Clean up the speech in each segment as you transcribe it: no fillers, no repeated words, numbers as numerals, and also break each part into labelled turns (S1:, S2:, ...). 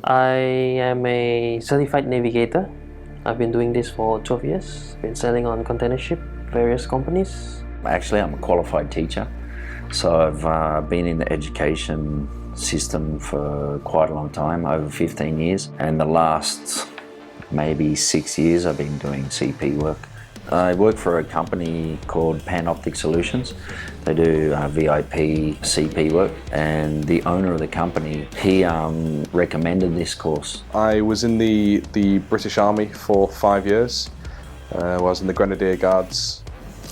S1: I am a certified navigator. I've been doing this for 12 years. Been sailing on container ship, various companies.
S2: Actually, I'm a qualified teacher. So I've been in the education system for quite a long time, over 15 years. And the last maybe 6 years I've been doing CP work. I work for a company called Panoptic Solutions. They do VIP CP work, and the owner of the company, he recommended this course.
S3: I was in the British Army for 5 years. I was in the Grenadier Guards,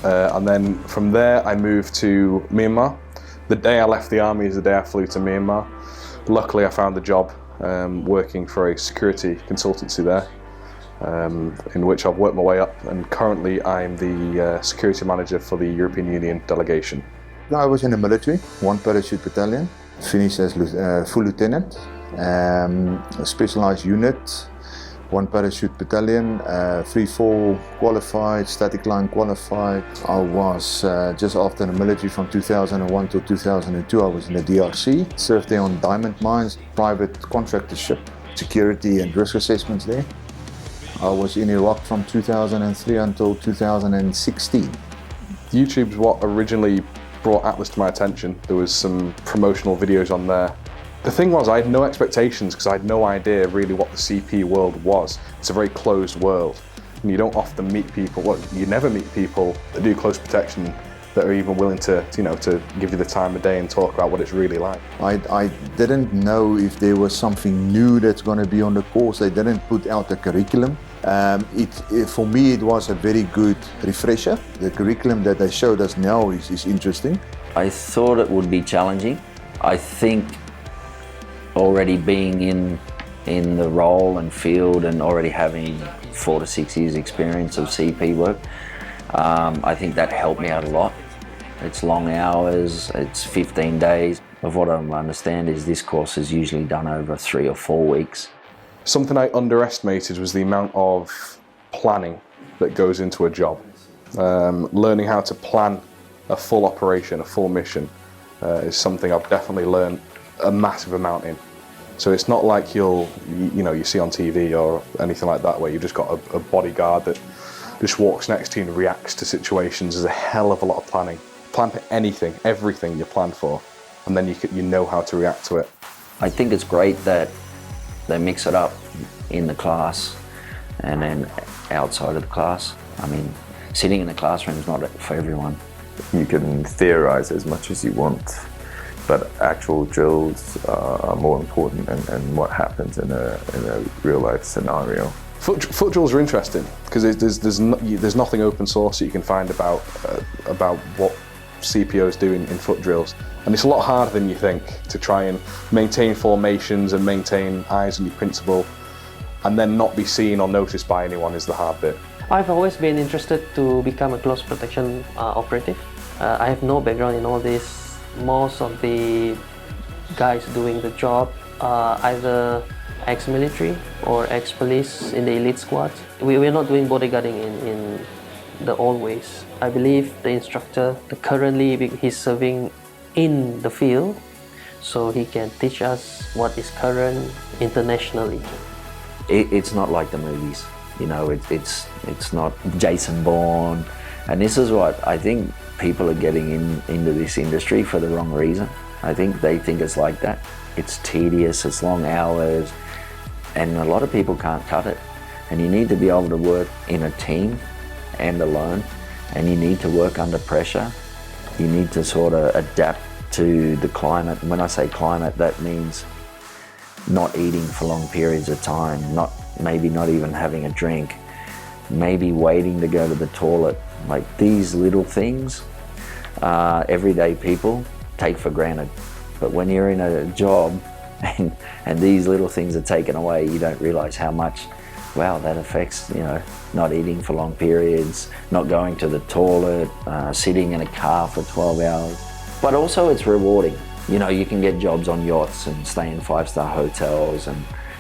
S3: and then from there I moved to Myanmar. The day I left the army is the day I flew to Myanmar. Luckily I found a job working for a security consultancy there. In which I've worked my way up, and currently I'm the security manager for the European Union delegation.
S4: I was in the military, 1 parachute battalion, finished as full lieutenant, a specialized unit, 1 parachute battalion, 3-4 qualified, static line qualified. I was just after the military from 2001 to 2002, I was in the DRC, served there on diamond mines, private contractorship, security and risk assessments there. I was in Iraq from 2003 until 2016.
S3: YouTube is what originally brought Atlas to my attention. There was some promotional videos on there. The thing was, I had no expectations because I had no idea really what the CP world was. It's a very closed world, and you don't often meet people, well, you never meet people that do close protection that are even willing to give you the time of day and talk about what it's really like.
S4: I didn't know if there was something new that's going to be on the course. They didn't put out a curriculum. For me, it was a very good refresher. The curriculum that they showed us now is interesting.
S2: I thought it would be challenging. I think already being in the role and field and already having 4 to 6 years experience of CP work, I think that helped me out a lot. It's long hours, it's 15 days. Of what I understand is this course is usually done over 3 or 4 weeks.
S3: Something I underestimated was the amount of planning that goes into a job. Learning how to plan a full operation, a full mission, is something I've definitely learned a massive amount in. So it's not like you see on TV or anything like that where you've just got a bodyguard that just walks next to you and reacts to situations. There's a hell of a lot of planning. Plan for anything, everything you plan for, and then you know how to react to it.
S2: I think it's great that they mix it up in the class and then outside of the class. I mean, sitting in the classroom is not for everyone.
S5: You can theorize as much as you want, but actual drills are more important and what happens in a real life scenario.
S3: Foot drills are interesting because there's nothing open source that you can find about what CPOs do in foot drills, and it's a lot harder than you think to try and maintain formations and maintain eyes on your principal and then not be seen or noticed by anyone is the hard bit.
S1: I've always been interested to become a close protection operative. I have no background in all this. Most of the guys doing the job are either ex-military or ex-police in the elite squad. We're not doing bodyguarding in the old ways. I believe the instructor, currently he's serving in the field, so he can teach us what is current internationally.
S2: It's not like the movies, it's not Jason Bourne, and this is what I think people are getting into this industry for the wrong reason. I think they think it's like that. It's tedious, it's long hours, and a lot of people can't cut it. And you need to be able to work in a team and alone, and you need to work under pressure. You need to sort of adapt to the climate. And when I say climate, that means not eating for long periods of time, maybe not even having a drink, maybe waiting to go to the toilet. Like these little things, everyday people take for granted. But when you're in a job and these little things are taken away, you don't realize how much, wow, that affects, not eating for long periods, not going to the toilet, sitting in a car for 12 hours. But also it's rewarding. You can get jobs on yachts and stay in 5-star hotels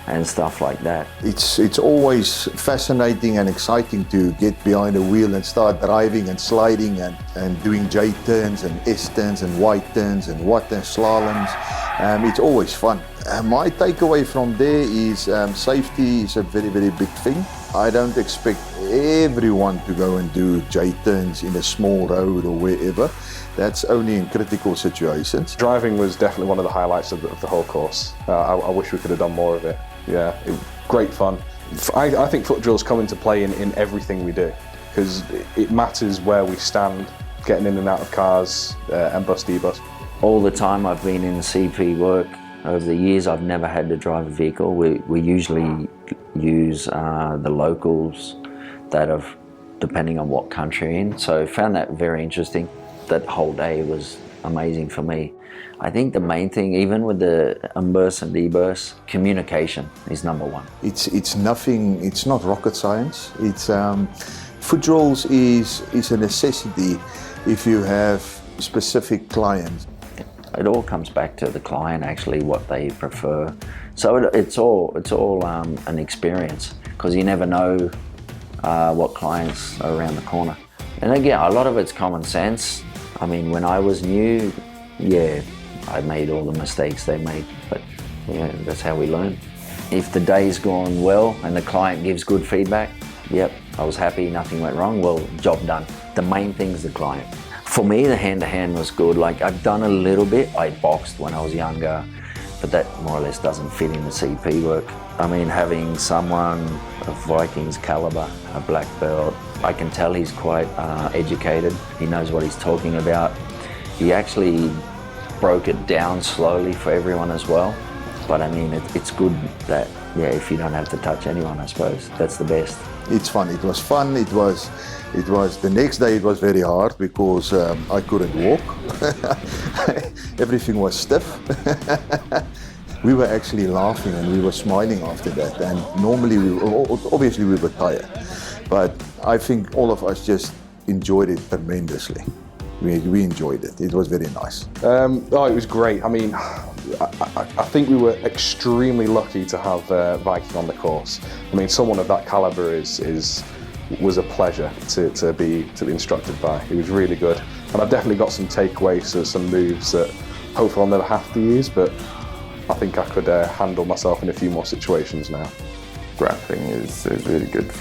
S2: and stuff like that.
S4: It's always fascinating and exciting to get behind the wheel and start driving and sliding and doing J turns and S turns and Y turns and what and slaloms. It's always fun. My takeaway from there is safety is a very, very big thing. I don't expect everyone to go and do J-turns in a small road or wherever. That's only in critical situations.
S3: Driving was definitely one of the highlights of the whole course. I wish we could have done more of it. Yeah, great fun. I think foot drills come into play in everything we do, because it matters where we stand, getting in and out of cars, M-bus, D-bus.
S2: All the time I've been in CP work, over the years I've never had to drive a vehicle. We usually use the locals that are depending on what country you're in. So I found that very interesting. That whole day was amazing for me. I think the main thing, even with the M-bus and D-bus, communication is number one.
S4: It's nothing, it's not rocket science. It's foot drills is a necessity if you have specific clients.
S2: It all comes back to the client, actually, what they prefer. So it's all an experience, because you never know what clients are around the corner. And again, a lot of it's common sense. I mean, when I was new, yeah, I made all the mistakes they made, but yeah, that's how we learn. If the day's gone well and the client gives good feedback, yep, I was happy, nothing went wrong, well, job done. The main thing is the client. For me, the hand-to-hand was good. Like, I've done a little bit. I boxed when I was younger, but that more or less doesn't fit in the CP work. I mean, having someone of Vikings caliber, a black belt, I can tell he's quite educated. He knows what he's talking about. He actually broke it down slowly for everyone as well. But I mean, it's good that, yeah, if you don't have to touch anyone, I suppose, that's the best.
S4: It's fun. It was fun. It was the next day it was very hard because I couldn't walk. Everything was stiff. We were actually laughing and we were smiling after that. And normally, obviously we were tired. But I think all of us just enjoyed it tremendously. We enjoyed it. It was very nice.
S3: Oh, it was great. I mean, I think we were extremely lucky to have Viking on the course. I mean, someone of that caliber was a pleasure to be instructed by. It was really good, and I've definitely got some takeaways, some moves that hopefully I'll never have to use. But I think I could handle myself in a few more situations now.
S5: Grappling is really good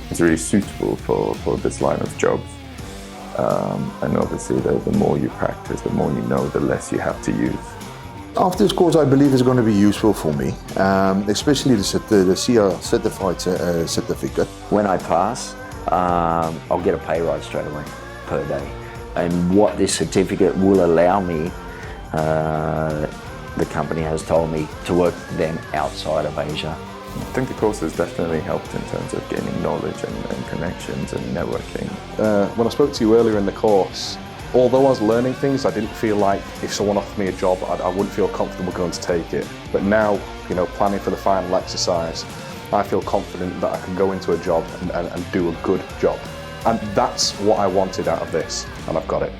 S5: it's really suitable for this line of jobs. And obviously the more you practice, the more you know, the less you have to use.
S4: After this course, I believe it's going to be useful for me, especially the SIA certified certificate.
S2: When I pass, I'll get a pay rise straight away per day. And what this certificate will allow me, the company has told me, to work then outside of Asia.
S5: I think the course has definitely helped in terms of gaining knowledge and connections and networking.
S3: When I spoke to you earlier in the course, although I was learning things, I didn't feel like if someone offered me a job, I wouldn't feel comfortable going to take it. But now, you know, planning for the final exercise, I feel confident that I can go into a job and do a good job. And that's what I wanted out of this, and I've got it.